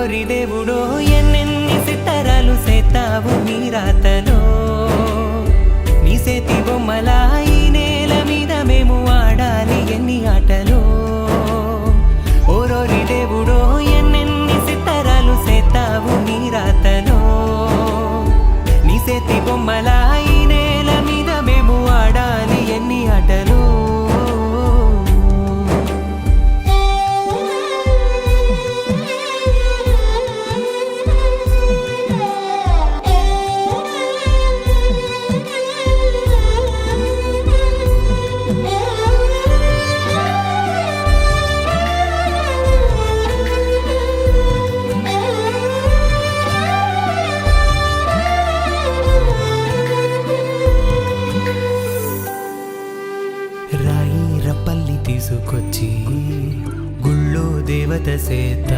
ఓరోరి దేవుడో ఎన్నెన్ని సిత్తరాలు సేతావు నీ రాతలో నీ సేతి బొమ్మలా ఈ నేల మీద మేము ఆడాలి ఎన్ని ఆటలో ఓరోరి దేవుడో ఎన్నెన్ని సిత్తరాలు సేతావు నీ రాతలో నీ సేతి బొమ్మలా ఈ నేల మీద మేము ఆడాలి ఎన్ని ఆటలో రాయి రప్పల్ని తీసుకొచ్చి గుళ్ళో దేవత సేత